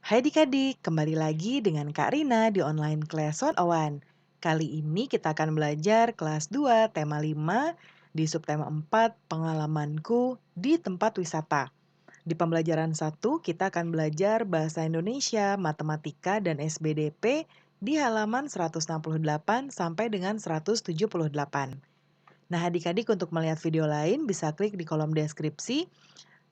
Hai adik-adik, kembali lagi dengan Kak Rina di online class 101. Kali ini kita akan belajar kelas 2 tema 5 di subtema 4 pengalamanku di tempat wisata. Di pembelajaran 1 kita akan belajar bahasa Indonesia, matematika, dan SBDP di halaman 168 sampai dengan 178. Nah adik-adik untuk melihat video lain bisa klik di kolom deskripsi.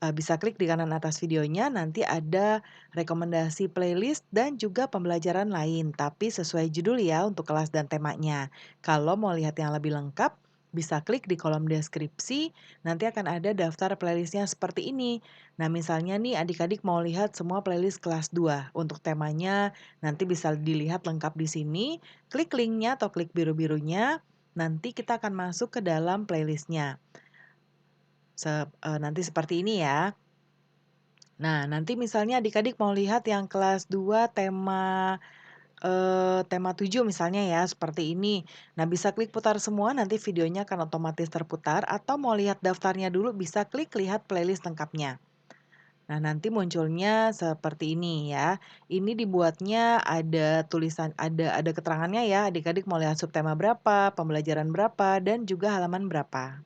Bisa klik di kanan atas videonya, nanti ada rekomendasi playlist dan juga pembelajaran lain, tapi sesuai judul ya untuk kelas dan temanya. Kalau mau lihat yang lebih lengkap, bisa klik di kolom deskripsi, nanti akan ada daftar playlistnya seperti ini. Nah misalnya nih adik-adik mau lihat semua playlist kelas 2 untuk temanya, nanti bisa dilihat lengkap di sini, klik linknya atau klik biru-birunya, nanti kita akan masuk ke dalam playlistnya. Nanti seperti ini ya. Nah, nanti misalnya adik-adik mau lihat yang kelas 2 tema 7 misalnya ya, seperti ini. Nah, bisa klik putar semua, nanti videonya akan otomatis terputar, atau mau lihat daftarnya dulu bisa klik lihat playlist lengkapnya. Nah, nanti munculnya seperti ini ya. Ini dibuatnya ada tulisan, ada keterangannya ya, adik-adik mau lihat subtema berapa, pembelajaran berapa, dan juga halaman berapa.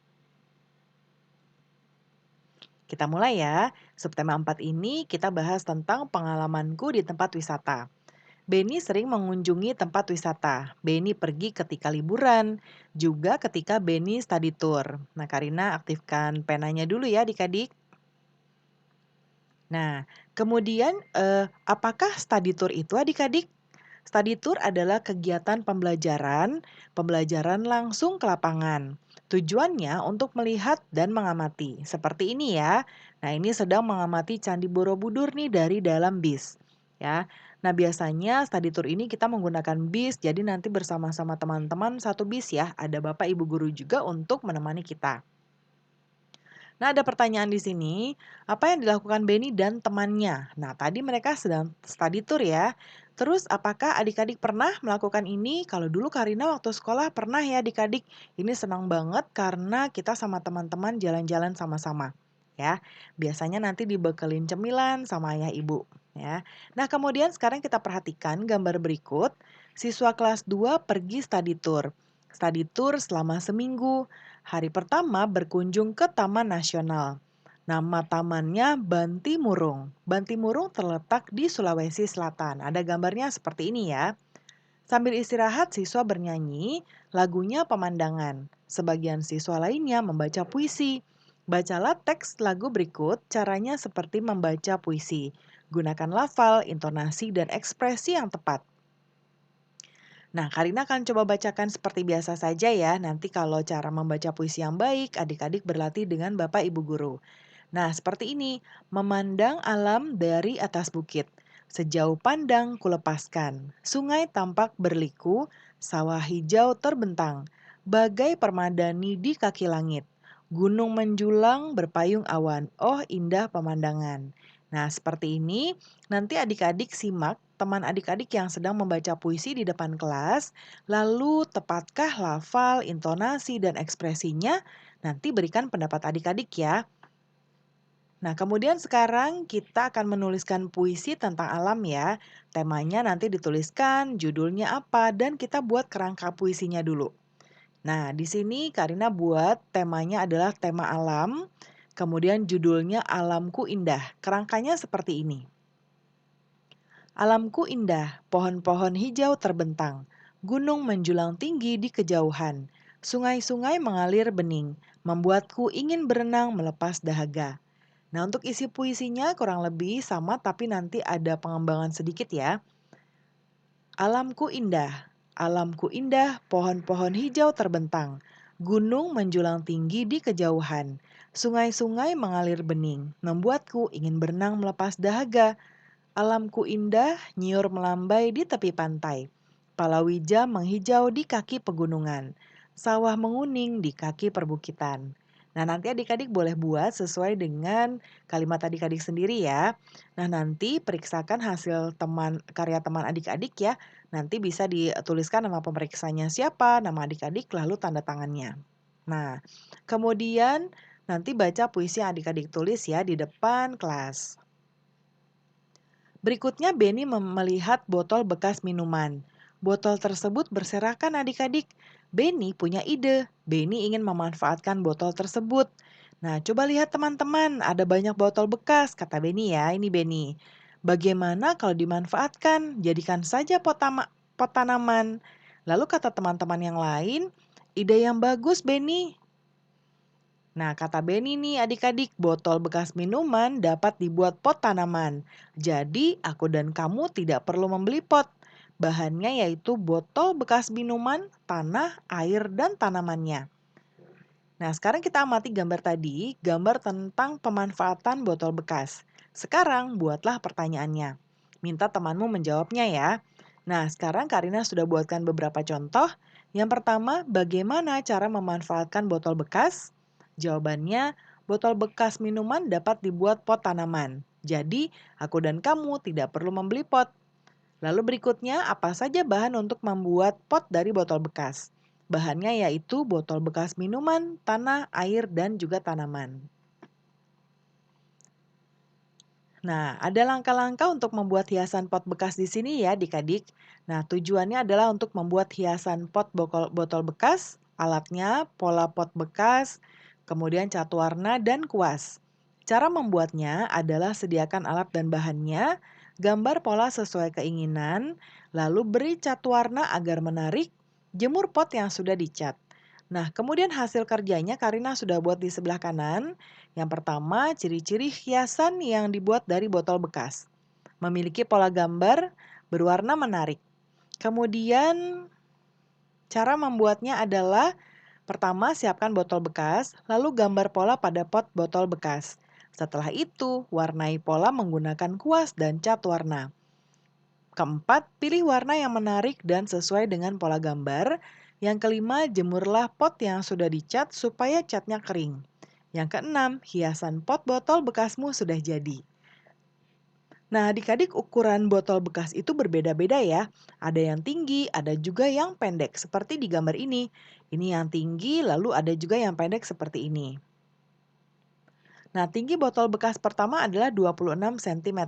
Kita mulai ya. Subtema 4 ini kita bahas tentang pengalamanku di tempat wisata. Beni sering mengunjungi tempat wisata. Beni pergi ketika liburan, juga ketika Beni study tour. Nah, Karina aktifkan penanya dulu ya adik-adik. Nah, kemudian apakah study tour itu adik-adik? Study tour adalah kegiatan pembelajaran langsung ke lapangan. Tujuannya untuk melihat dan mengamati. Seperti ini ya. Nah, ini sedang mengamati Candi Borobudur nih dari dalam bis. Ya. Nah, biasanya study tour ini kita menggunakan bis, jadi nanti bersama-sama teman-teman satu bis ya. Ada Bapak Ibu guru juga untuk menemani kita. Nah, ada pertanyaan di sini, apa yang dilakukan Beni dan temannya? Nah, tadi mereka sedang study tour ya. Terus, apakah adik-adik pernah melakukan ini? Kalau dulu Karina waktu sekolah pernah ya adik-adik. Ini senang banget karena kita sama teman-teman jalan-jalan sama-sama. Ya, biasanya nanti dibekelin cemilan sama ayah ibu. Ya. Nah, kemudian sekarang kita perhatikan gambar berikut. Siswa kelas 2 pergi study tour. Study tour selama seminggu. Hari pertama berkunjung ke Taman Nasional. Nama tamannya Bantimurung. Bantimurung terletak di Sulawesi Selatan. Ada gambarnya seperti ini ya. Sambil istirahat, siswa bernyanyi, lagunya pemandangan. Sebagian siswa lainnya membaca puisi. Bacalah teks lagu berikut, caranya seperti membaca puisi. Gunakan lafal, intonasi, dan ekspresi yang tepat. Nah, Karina akan coba bacakan seperti biasa saja ya. Nanti kalau cara membaca puisi yang baik, adik-adik berlatih dengan Bapak Ibu guru. Nah, seperti ini. Memandang alam dari atas bukit. Sejauh pandang kulepaskan. Sungai tampak berliku, sawah hijau terbentang. Bagai permadani di kaki langit. Gunung menjulang berpayung awan. Oh, indah pemandangan. Nah, seperti ini. Nanti adik-adik simak teman adik-adik yang sedang membaca puisi di depan kelas, lalu tepatkah lafal, intonasi, dan ekspresinya? Nanti berikan pendapat adik-adik ya. Nah, kemudian sekarang kita akan menuliskan puisi tentang alam ya. Temanya nanti dituliskan, judulnya apa, dan kita buat kerangka puisinya dulu. Nah, di sini Karina buat temanya adalah tema alam, kemudian judulnya Alamku Indah. Kerangkanya seperti ini. Alamku indah, pohon-pohon hijau terbentang, gunung menjulang tinggi di kejauhan, sungai-sungai mengalir bening, membuatku ingin berenang melepas dahaga. Nah, untuk isi puisinya kurang lebih sama tapi nanti ada pengembangan sedikit ya. Alamku indah, pohon-pohon hijau terbentang, gunung menjulang tinggi di kejauhan, sungai-sungai mengalir bening, membuatku ingin berenang melepas dahaga. Alamku indah, nyiur melambai di tepi pantai. Palawija menghijau di kaki pegunungan. Sawah menguning di kaki perbukitan. Nah, nanti adik-adik boleh buat sesuai dengan kalimat adik-adik sendiri ya. Nah, nanti periksakan hasil karya teman adik-adik ya. Nanti bisa dituliskan nama pemeriksanya siapa, nama adik-adik, lalu tanda tangannya. Nah, kemudian nanti baca puisi yang adik-adik tulis ya di depan kelas. Berikutnya Benny melihat botol bekas minuman. Botol tersebut berserakan adik-adik. Benny punya ide. Benny ingin memanfaatkan botol tersebut. Nah, coba lihat teman-teman, ada banyak botol bekas, kata Benny ya, ini Benny. Bagaimana kalau dimanfaatkan? Jadikan saja pot tanaman. Lalu kata teman-teman yang lain, ide yang bagus Benny. Nah, kata Benny nih adik-adik, botol bekas minuman dapat dibuat pot tanaman. Jadi, aku dan kamu tidak perlu membeli pot. Bahannya yaitu botol bekas minuman, tanah, air, dan tanamannya. Nah, sekarang kita amati gambar tadi, gambar tentang pemanfaatan botol bekas. Sekarang, buatlah pertanyaannya. Minta temanmu menjawabnya ya. Nah, sekarang Karina sudah buatkan beberapa contoh. Yang pertama, bagaimana cara memanfaatkan botol bekas? Jawabannya, botol bekas minuman dapat dibuat pot tanaman. Jadi, aku dan kamu tidak perlu membeli pot. Lalu berikutnya, apa saja bahan untuk membuat pot dari botol bekas? Bahannya yaitu botol bekas minuman, tanah, air, dan juga tanaman. Nah, ada langkah-langkah untuk membuat hiasan pot bekas di sini ya adik-adik. Nah, tujuannya adalah untuk membuat hiasan pot botol bekas, alatnya, pola pot bekas, kemudian cat warna dan kuas. Cara membuatnya adalah sediakan alat dan bahannya, gambar pola sesuai keinginan, lalu beri cat warna agar menarik, jemur pot yang sudah dicat. Nah, kemudian hasil kerjanya Karina sudah buat di sebelah kanan. Yang pertama, ciri-ciri hiasan yang dibuat dari botol bekas. Memiliki pola gambar berwarna menarik. Kemudian, cara membuatnya adalah pertama, siapkan botol bekas, lalu gambar pola pada pot botol bekas. Setelah itu, warnai pola menggunakan kuas dan cat warna. Keempat, pilih warna yang menarik dan sesuai dengan pola gambar. Yang kelima, jemurlah pot yang sudah dicat supaya catnya kering. Yang keenam, hiasan pot botol bekasmu sudah jadi. Nah, adik-adik ukuran botol bekas itu berbeda-beda ya. Ada yang tinggi, ada juga yang pendek, seperti di gambar ini. Ini yang tinggi, lalu ada juga yang pendek seperti ini. Nah, tinggi botol bekas pertama adalah 26 cm.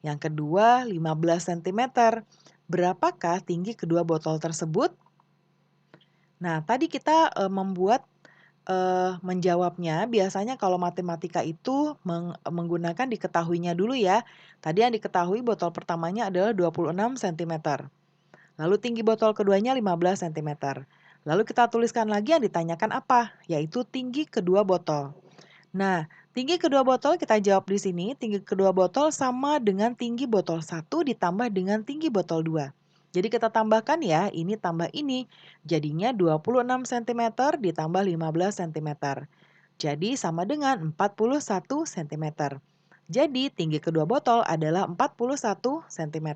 Yang kedua, 15 cm. Berapakah tinggi kedua botol tersebut? Nah, tadi kita menjawabnya biasanya kalau matematika itu menggunakan diketahuinya dulu ya. Tadi yang diketahui botol pertamanya adalah 26 cm. Lalu tinggi botol keduanya 15 cm. Lalu kita tuliskan lagi yang ditanyakan apa? Yaitu tinggi kedua botol. Nah, tinggi kedua botol kita jawab di sini. Tinggi kedua botol sama dengan tinggi botol 1 ditambah dengan tinggi botol 2. Jadi kita tambahkan ya, ini tambah ini. Jadinya 26 cm ditambah 15 cm. Jadi sama dengan 41 cm. Jadi tinggi kedua botol adalah 41 cm.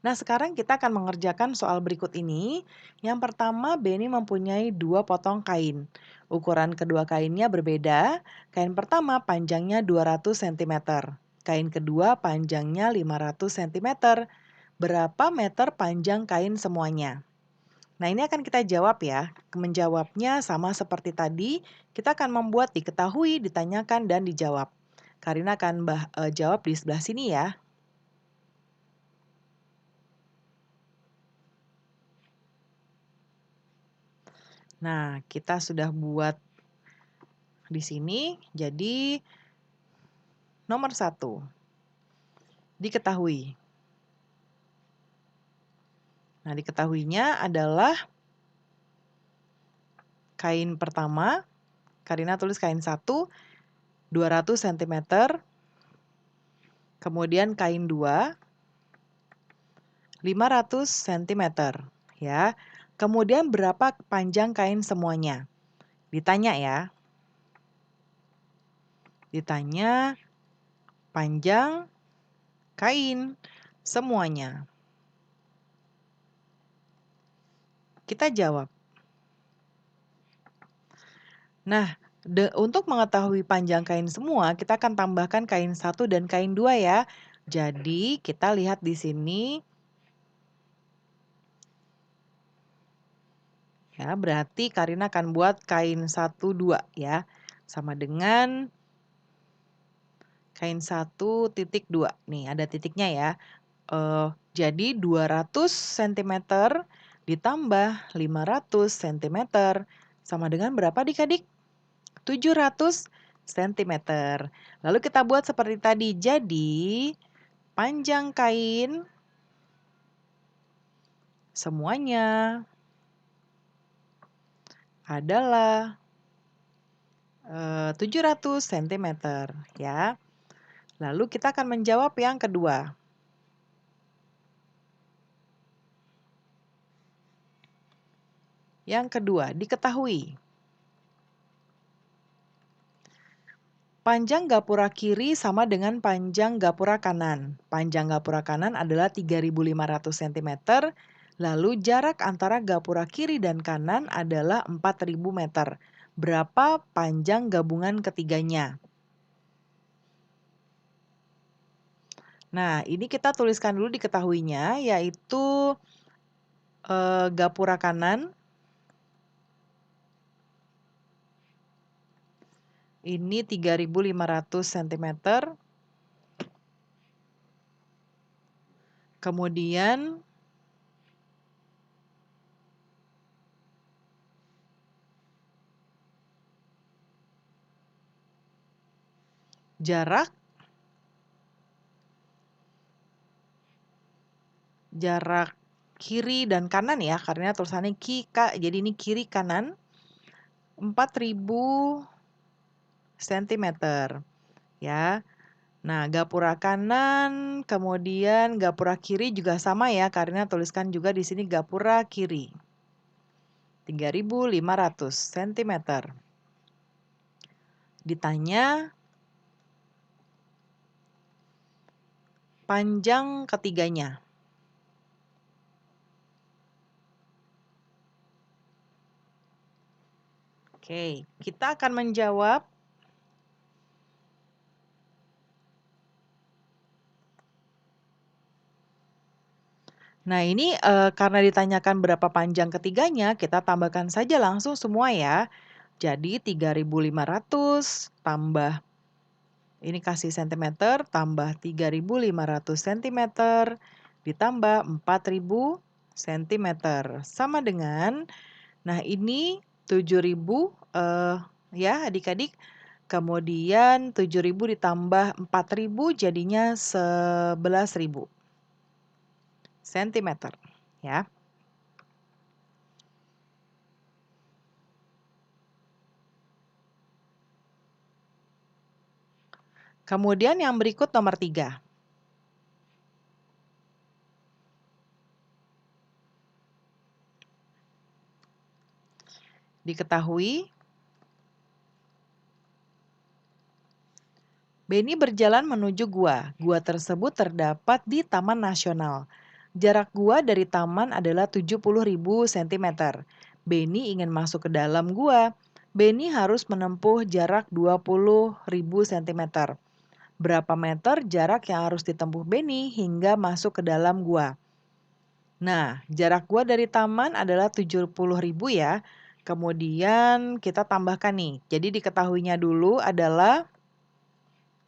Nah, sekarang kita akan mengerjakan soal berikut ini. Yang pertama, Benny mempunyai 2 potong kain. Ukuran kedua kainnya berbeda. Kain pertama panjangnya 200 cm. Kain kedua panjangnya 500 cm. Berapa meter panjang kain semuanya? Nah, ini akan kita jawab ya. Menjawabnya sama seperti tadi, kita akan membuat diketahui, ditanyakan, dan dijawab. Karina akan jawab di sebelah sini ya. Nah, kita sudah buat di sini. Jadi, nomor 1, diketahui. Nah, diketahuinya adalah kain pertama. Karina tulis kain 1, 200 cm. Kemudian kain 2, 500 cm. Ya. Kemudian berapa panjang kain semuanya? Ditanya ya. Ditanya panjang kain semuanya. Kita jawab. Nah, untuk mengetahui panjang kain semua, kita akan tambahkan kain 1 dan kain 2 ya. Jadi, kita lihat di sini. Ya, berarti Karina akan buat kain 1, 2 ya. Sama dengan Kain 1,2. Nih ada titiknya ya. Jadi 200 sentimeter ditambah 500 sentimeter sama dengan berapa adik-adik? 700 sentimeter. Lalu kita buat seperti tadi. Jadi panjang kain semuanya adalah 700 sentimeter ya. Lalu kita akan menjawab yang kedua. Yang kedua, diketahui panjang gapura kiri sama dengan panjang gapura kanan. Panjang gapura kanan adalah 3.500 cm, lalu jarak antara gapura kiri dan kanan adalah 4.000 meter. Berapa panjang gabungan ketiganya? Nah, ini kita tuliskan dulu diketahuinya, yaitu gapura kanan ini 3.500 cm. Kemudian jarak kiri dan kanan ya, karena tulisannya jadi ini kiri kanan 4.000 cm ya. Nah, gapura kanan, kemudian gapura kiri juga sama ya, karena tuliskan juga di sini gapura kiri. 3.500 cm. Ditanya panjang ketiganya. Oke, kita akan menjawab nah ini karena ditanyakan berapa panjang ketiganya, kita tambahkan saja langsung semua ya. Jadi 3.500 tambah, ini kasih sentimeter, tambah 3.500 cm, ditambah 4.000 cm. Sama dengan, nah ini 7.000 ya adik-adik. Kemudian 7.000 ditambah 4.000 jadinya 11.000 cm ya. Kemudian yang berikut nomor 3. Diketahui Beni berjalan menuju gua. Gua tersebut terdapat di Taman Nasional. Jarak gua dari taman adalah 70.000 cm. Beni ingin masuk ke dalam gua. Beni harus menempuh jarak 20.000 cm. Berapa meter jarak yang harus ditempuh Beni hingga masuk ke dalam gua? Nah, jarak gua dari taman adalah 70.000 ya. Kemudian kita tambahkan nih. Jadi diketahuinya dulu adalah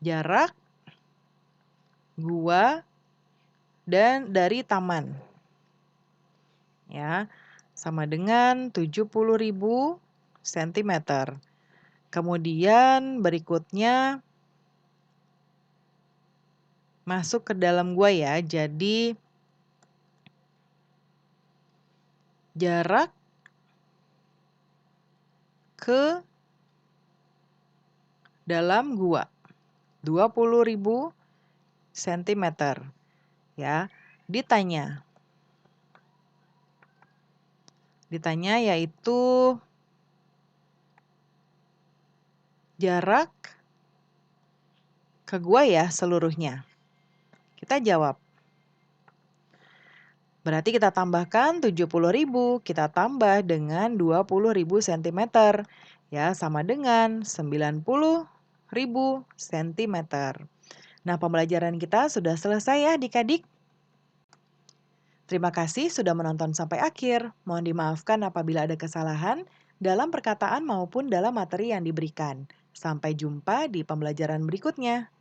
jarak gua dan dari taman. Ya, sama dengan 70.000 cm. Kemudian berikutnya masuk ke dalam gua ya. Jadi jarak ke dalam gua 20.000 cm ya. Ditanya yaitu jarak ke gua ya seluruhnya. Kita jawab. Berarti kita tambahkan 70.000, kita tambah dengan 20.000 cm. Ya, sama dengan 90.000 cm. Nah, pembelajaran kita sudah selesai ya adik-adik. Terima kasih sudah menonton sampai akhir. Mohon dimaafkan apabila ada kesalahan dalam perkataan maupun dalam materi yang diberikan. Sampai jumpa di pembelajaran berikutnya.